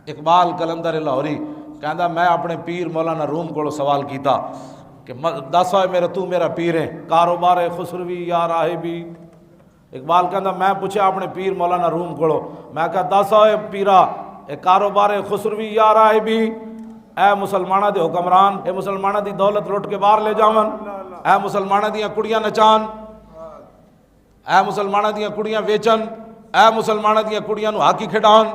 اقبال کلندر لاہوری کہندا میں اپنے پیر مولانا روم کو سوال کیتا کہ دس ہوئے میرا تو میرا پیر ہے کاروبار خسروی یا راہبی. اقبال کہندا میں پوچھا اپنے پیر مولانا روم کو میں کہا دس ہوئے پیرا اے کاروبار خسروی یا راہبی. اے مسلمانہ دے حکمران اے مسلمانہ دی دولت لٹ کے باہر لے جاون, اے مسلمانہ دیاں کڑیاں نچان, اے مسلمانہ دیاں کڑیاں ویچن, اے مسلمانہ دیاں کڑیاں نو ہاکی کھڈان,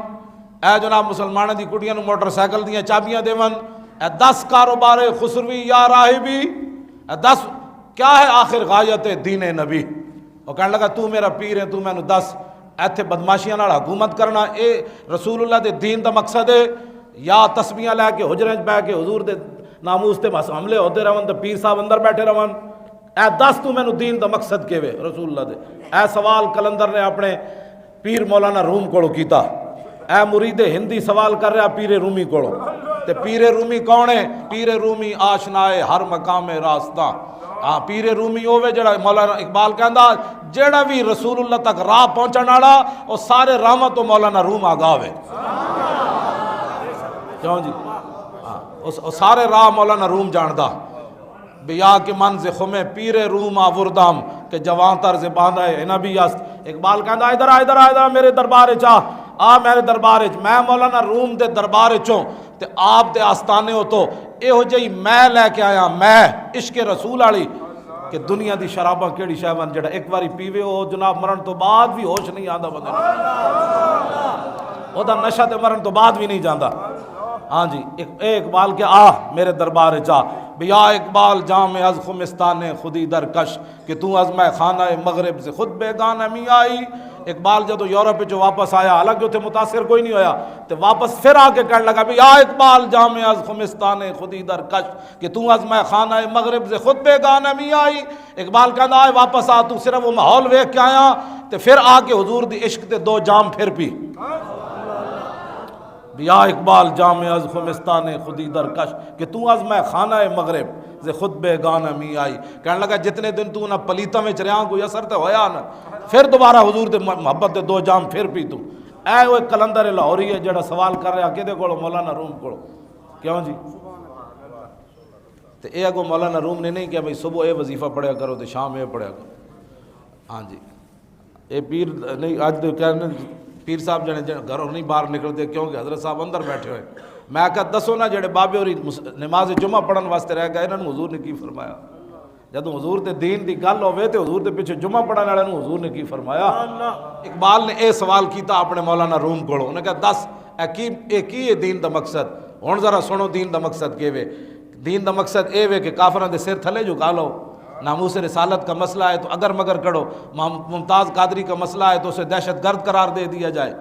اے جناب مسلمانہ دی کڑیاں نو موٹر سائیکل دیاں چابیاں دیون. اے 10 کاروبار خسروی یا راہبی, اے 10 کیا ہے آخر غایت دین نبی. وہ کہنے لگا تو میرا پیر ہے تو میں نو 10 ایتھے بدماشیاں نال حکومت کرنا اے رسول اللہ دے دین دا مقصد ہے یا تسبیحاں لے کے حجرے وچ بیٹھ کے حضور دے ناموس تے بس حملے ہوتے رہن تے پیر صاحب اندر بیٹھے رہن. اے 10 تو مینوں دین دا مقصد کیوے رسول اللہ دے. اے سوال کلندر نے اپنے پیر مولانا روم کو کیتا. اے مرید ہندی سوال کر رہا پیر رومی کو تے پیر رومی کون ہے؟ پیر رومی آشنائے ہر مقام راستہ. ہاں پیر رومی ہوے جڑا مولانا اقبال کہندا جڑا بھی رسول اللہ تک راہ پہنچن والا او سارے راہاں تو مولانا روم آگاہ ہوے. کیوں جی ہاں سارے راہ مولانا روم جاندا. بیا کے منز خمے پیر روم آوردام کہ جوان تر زبان ہے نبی است. اقبال کہندا ادھر میرے دربار چا آ میرے دربار وچ میں مولانا روم دے دربار چوں تے آپ دے آستانے ہو تو ایہو جہی میں لے کے آیا میں عشق رسول والی کہ دنیا دی شراباں کیڑی شے ون جڑا ایک واری پیوے او جناب مرن تو بعد بھی ہوش نہیں آندا بندے او دا نشہ تے مرن تو بعد بھی نہیں جاندا. ہاں جی اے اقبال کے آ میرے دربار چا بیا اقبال جام از خمستان خودی در کش کہ تو از میں خانہ مغرب سے خود بیگانہ می آئی. اقبال جدو یورپ جو واپس آیا حالانکہ اتنے متاثر کوئی نہیں ہویا تو واپس پھر آ کے کہنے لگا بھی یا اقبال جام از خمستان خودی در کش کہ تو از میں خانہ مغرب سے خود بیگانہ می آئی. اقبال کہنا آئے واپس آ تو صرف وہ ماحول ویکھ کے آیا تو پھر آ کے حضور دی عشق تے 2 جام پھر پی. یا اقبال جام از خمستان خودی در کش کہ تو از میں خانہ مغرب سے خود بیگانہ می آئی. کہنے لگا جتنے دن تو نہ پلیتا میں چریاں کوئی اثر تے ہویا نہ پھر دوبارہ حضور دے محبت دے 2 جام پھر پی تو. اے وہ کلندر لاہوری ہے جڑا سوال کر رہا کدے کول مولانا روم کول. کیوں جی تے اے اگو مولانا روم نے نہیں کہا بھئی صبح اے وظیفہ پڑھیا کرو تے شام اے پڑھیا کرو. ہاں جی اے پیر نہیں اج دے کہنے پیر صاحب جنے گھروں نہیں باہر نکلتے کیونکہ حضرت صاحب اندر بیٹھے ہوئے. میں کہا دسو نا جڑے بابے ہوری نماز جمعہ پڑھن واسطے رہ گئے انہاں نوں حضور نے کی فرمایا؟ جدوں حضور دے دین دی گل ہوے تے حضور دے پیچھے جمعہ پڑھن والے نوں حضور نے کی فرمایا؟ اقبال نے اے سوال کیتا اپنے مولانا روم کولوں. انہوں نے کہا دس اے کی ہے دین دا مقصد؟ ہن ذرا سنو دین دا مقصد کیوے. دین دا مقصد اے وے کہ کافراں دے سر تھلے جھکا لو. ناموس رسالت کا مسئلہ ہے تو اگر مگر کرو. ممتاز قادری کا مسئلہ ہے تو اسے دہشت گرد قرار دے دیا جائے.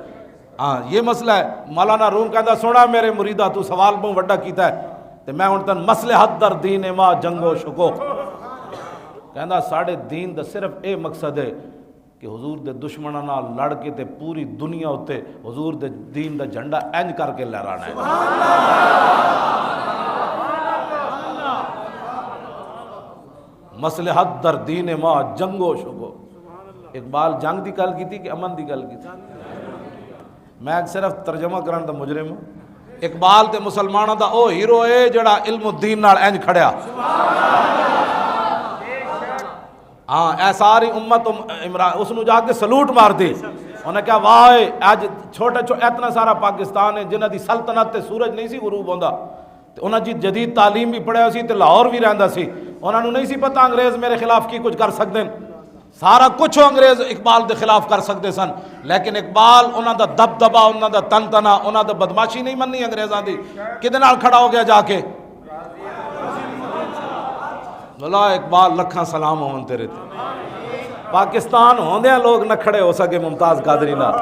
ہاں یہ مسئلہ ہے. مولانا روم کہندا سونا میرے مریدہ تو سوال بہت وڈا کیتا ہے تے میں ہن تن مصلحت در دین ما جنگ و شکوک. کہندا ساڈے دین دا صرف اے مقصد ہے کہ حضور دے دشمناں نال لڑ کے تے پوری دنیا اتے حضور دے دین دا جھنڈا انج کر کے لہرانا ہے. مصلحت در دین ما جنگ و شکو. اقبال جنگ دی گل کیتی کہ امن دی گل کیتی؟ میں صرف ترجمہ کرن دا مجرم ہوں. اقبال تے مسلمانوں دا او ہیرو ہے جڑا علم الدین نال انج کھڑیا. ہاں اے ساری امت عمران اس نو جا کے سلوٹ مار دی. انہوں نے کہا واہ اج چھوٹا اتنا سارا پاکستان ہے جنہ دی سلطنت تے سورج نہیں سی غروب ہوندا تے انہاں جی جدید تعلیم بھی پڑھیا سی تے لاہور بھی رہندا سی. انہاں نوں نہیں سی پتہ انگریز میرے خلاف کی کچھ کر سکدے. سارا کچھ انگریز اقبال دے خلاف کر سکتے سن لیکن اقبال انہاں دا دبدبا انہاں دا تنتنا انہاں دا بدماشی نہیں مننی انگریزاں دی. کدے نال کھڑا ہو گیا جا کے؟ بلا اقبال لکھاں سلام ہون تیرے تے. پاکستان ہوندیاں لوگ نہ کھڑے ہو سکے ممتاز قادری نال.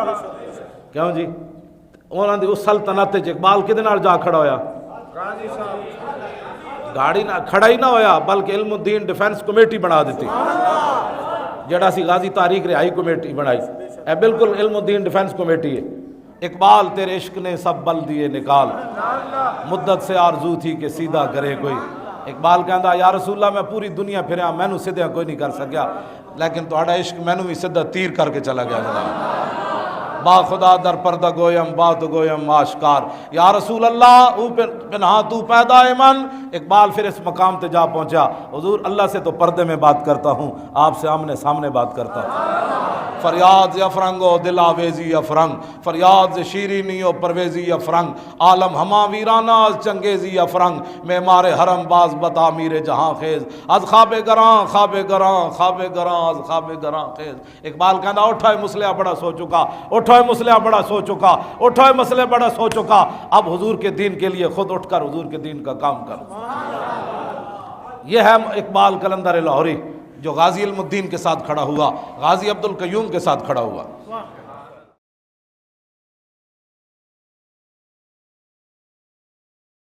کیوں جی انہاں دی اس سلطنت وچ اقبال کدے نال جا کھڑا ہویا؟ گاڑی نہ کھڑا ہی نہ ہویا بلکہ علم الدین ڈیفنس کمیٹی بنا دیتی جڑا سی غازی تاریخ رہائی کمیٹی بنائی. اے بالکل علم الدین ڈیفنس کمیٹی ہے. اقبال تیرے عشق نے سب بل دیے نکال مدت سے آرزو تھی کہ سیدھا کرے کوئی. اقبال کہندا یا رسول اللہ میں پوری دنیا پھریا مینوں سیدھا کوئی نہیں کر سکیا لیکن تہاڈا عشق مینوں بھی سیدھا تیر کر کے چلا گیا. با خدا در پردہ گویم بات گویم آشکار، یا رسول اللہ او پنہاں تو پیدا من۔ اقبال پھر اس مقام تے جا پہنچا، حضور اللہ سے تو پردے میں بات کرتا ہوں، آپ سے آمنے سامنے بات کرتا ہوں۔ فریاد ز افرنگ و دل آویزی افرنگ، فریاد ز شیرینی و پرویزی افرنگ، عالم ہما ویرانہ از چنگیزی افرنگ، معمار حرم باز بتا میر جہاں خیز، از خواب گراں خواب گراں خواب گراں از خواب گراں خیز۔ اقبال کہنا اٹھائے مسلح بڑا سو چکا، اٹھائے مسلح بڑا سو چکا، اٹھائے مسلح بڑا سو چکا، اب حضور کے دین کے لیے خود اٹھ کر حضور کے دین کا کام کر۔ یہ ہے اقبال قلندر لاہوری جو غازی علم الدین کے ساتھ کھڑا ہوا، غازی عبد القیوم کے ساتھ کھڑا ہوا۔